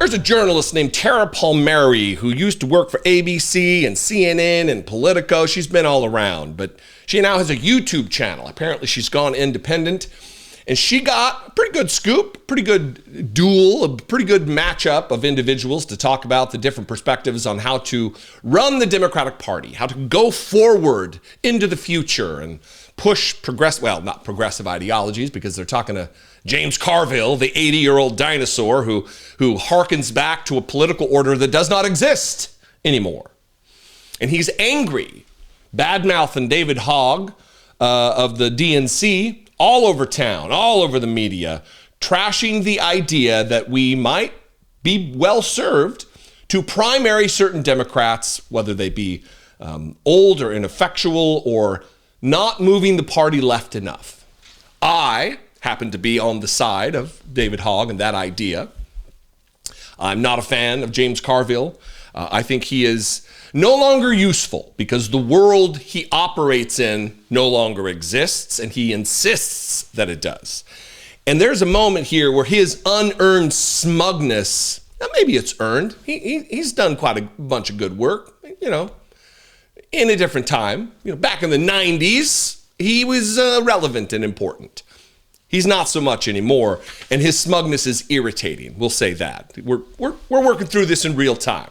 There's a journalist named Tara Palmeri who used to work for ABC and CNN and Politico. She's been all around, but she now has a YouTube channel. Apparently she's gone independent, and she got a pretty good scoop, pretty good duel, a pretty good matchup of individuals to talk about the different perspectives on how to run the Democratic Party, how to go forward into the future and push not progressive ideologies, because they're talking to James Carville, the 80-year-old dinosaur who harkens back to a political order that does not exist anymore. And he's angry, bad-mouthing David Hogg of the DNC all over town, all over the media, trashing the idea that we might be well served to primary certain Democrats, whether they be old or ineffectual or not moving the party left enough. I happen to be on the side of David Hogg and that idea. I'm not a fan of James Carville. I think he is no longer useful because the world he operates in no longer exists, and he insists that it does. And there's a moment here where his unearned smugness, maybe it's earned, he's done quite a bunch of good work, in a different time. Back in the 90s, he was relevant and important. He's not so much anymore, and his smugness is irritating. We'll say that. We're working through this in real time.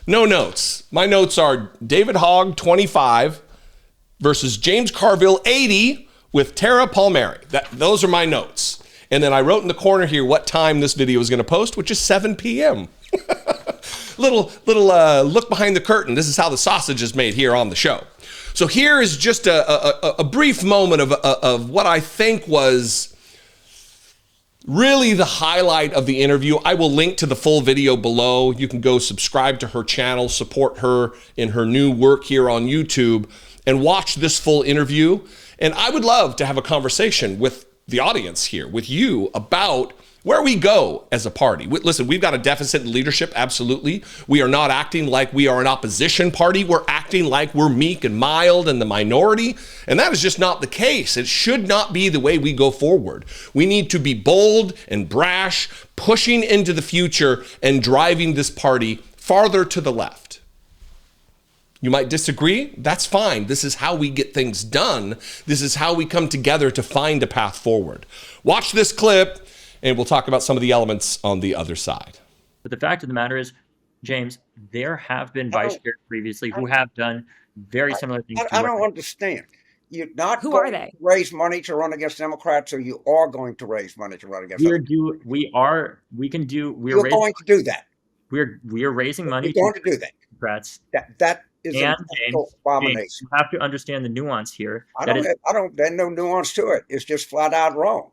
No notes. My notes are David Hogg, 25, versus James Carville, 80, with Tara Palmeri. Those are my notes. And then I wrote in the corner here what time this video is going to post, which is 7 p.m. little look behind the curtain. This is how the sausage is made here on the show. So here is just a brief moment of what I think was really the highlight of the interview. I will link to the full video below. You can go subscribe to her channel, support her in her new work here on YouTube, and watch this full interview. And I would love to have a conversation with the audience here, with you, about where we go as a party. Listen, we've got a deficit in leadership, absolutely. We are not acting like we are an opposition party. We're acting like we're meek and mild and the minority, and that is just not the case. It should not be the way we go forward. We need to be bold and brash, pushing into the future and driving this party farther to the left. You might disagree. That's fine. This is how we get things done. This is how we come together to find a path forward. Watch this clip, and we'll talk about some of the elements on the other side. But the fact of the matter is, James, there have been vice chairs previously who have done very similar things. I don't understand. You're not going to raise money to run against Democrats, or you are going to raise money to run against Democrats? We're going to do that. We are raising money. We're going to do that. Democrats. That is an abomination. James, you have to understand the nuance here. There's no nuance to it. It's just flat out wrong.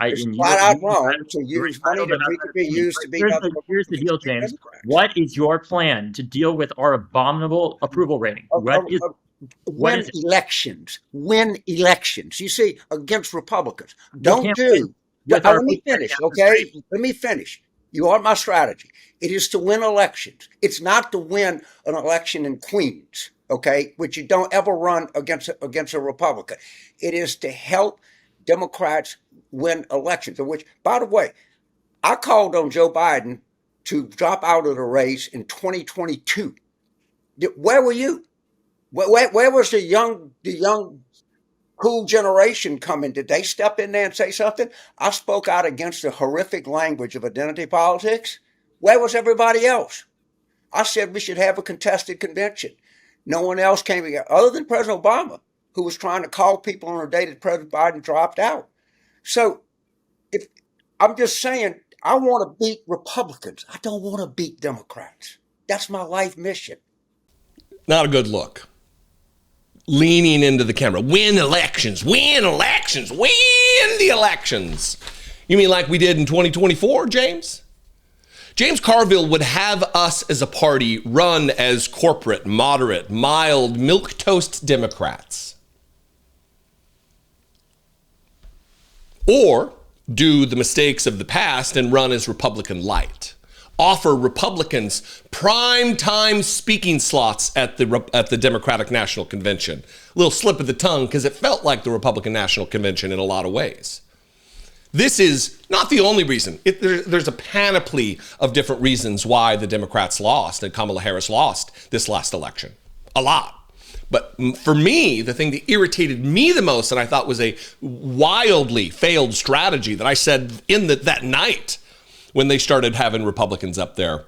It's flat out wrong to use money that we could be used to be. Here's the deal, James. What is your plan to deal with our abominable approval rating? Win elections. You see, against Republicans. Let me finish, okay? Let me finish. You are my strategy. It is to win elections. It's not to win an election in Queens, okay, which you don't ever run against a Republican. It is to help Democrats win elections, which, by the way, I called on Joe Biden to drop out of the race in 2022. Where were you? Where was the young cool generation coming? Did they step in there and say something? I spoke out against the horrific language of identity politics. Where was everybody else? I said we should have a contested convention. No one else came together, other than President Obama, who was trying to call people on a day that President Biden dropped out. So I'm just saying, I want to beat Republicans. I don't want to beat Democrats. That's my life mission. Not a good look. Leaning into the camera. Win elections. Win the elections. You mean like we did in 2024, James? James Carville would have us as a party run as corporate, moderate, mild, milquetoast Democrats. Or do the mistakes of the past and run as Republican light. Offer Republicans prime time speaking slots at the Democratic National Convention. A little slip of the tongue because it felt like the Republican National Convention in a lot of ways. This is not the only reason. There's a panoply of different reasons why the Democrats lost and Kamala Harris lost this last election. A lot. But for me, the thing that irritated me the most and I thought was a wildly failed strategy that I said that night when they started having Republicans up there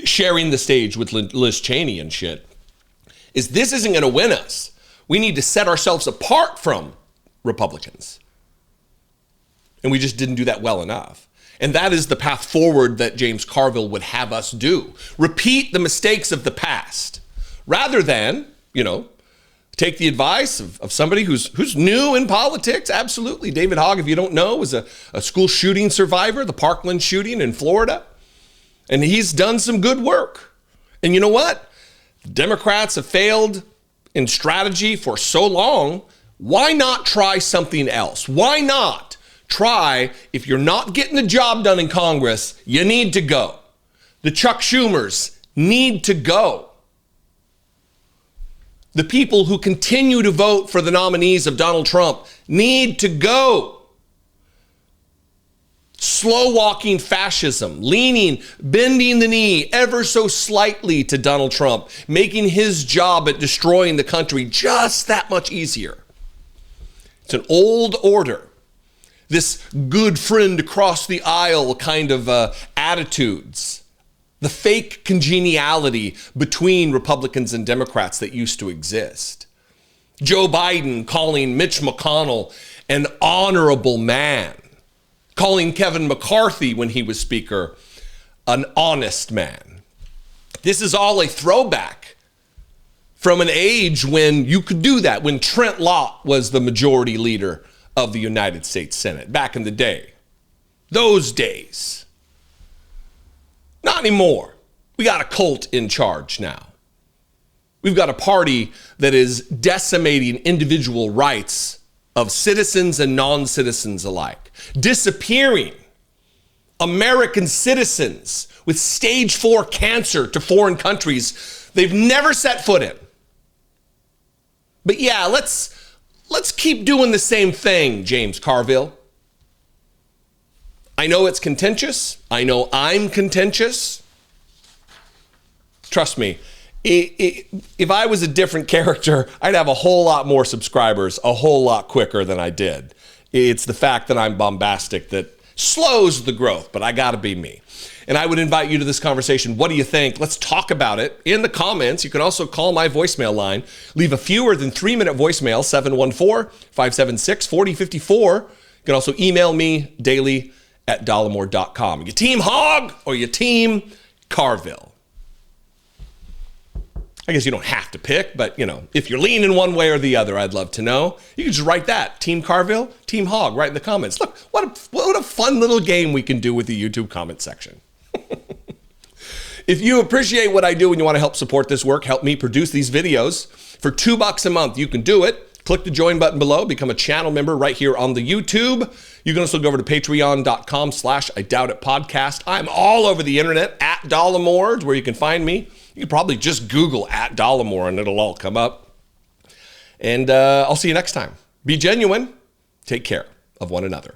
sharing the stage with Liz Cheney and shit, is this isn't going to win us. We need to set ourselves apart from Republicans. And we just didn't do that well enough. And that is the path forward that James Carville would have us do. Repeat the mistakes of the past rather than, take the advice of somebody who's new in politics. Absolutely. David Hogg, if you don't know, was a school shooting survivor, the Parkland shooting in Florida. And he's done some good work. And you know what? Democrats have failed in strategy for so long. Why not try something else? Why not try, if you're not getting the job done in Congress, you need to go. The Chuck Schumers need to go. The people who continue to vote for the nominees of Donald Trump need to go. Slow walking fascism, bending the knee ever so slightly to Donald Trump, making his job at destroying the country just that much easier. It's an old order. This good friend across the aisle kind of attitudes. The fake congeniality between Republicans and Democrats that used to exist. Joe Biden calling Mitch McConnell an honorable man. Calling Kevin McCarthy, when he was Speaker, an honest man. This is all a throwback from an age when you could do that, when Trent Lott was the majority leader of the United States Senate back in the day. Those days. Not anymore. We got a cult in charge now. We've got a party that is decimating individual rights of citizens and non-citizens alike, disappearing American citizens with stage 4 cancer to foreign countries they've never set foot in. But yeah, let's keep doing the same thing, James Carville. I know it's contentious. I know I'm contentious. Trust me, if I was a different character, I'd have a whole lot more subscribers a whole lot quicker than I did. It's the fact that I'm bombastic that slows the growth, but I gotta be me. And I would invite you to this conversation. What do you think? Let's talk about it in the comments. You can also call my voicemail line. Leave a fewer than 3-minute voicemail, 714-576-4054. You can also email me daily at Dollemore.com. You team Hogg or you team Carville? I guess you don't have to pick, but if you're leaning one way or the other, I'd love to know. You can just write that, Team Carville, Team Hogg, right in the comments. Look, what a fun little game we can do with the YouTube comment section. If you appreciate what I do and you want to help support this work, help me produce these videos, for $2 a month, you can do it. Click the join button below, become a channel member right here on the YouTube. You can also go over to patreon.com/IDoubtItPodcast. I'm all over the internet at Dollemore, where you can find me. You can probably just Google at Dollemore and it'll all come up. And I'll see you next time. Be genuine. Take care of one another.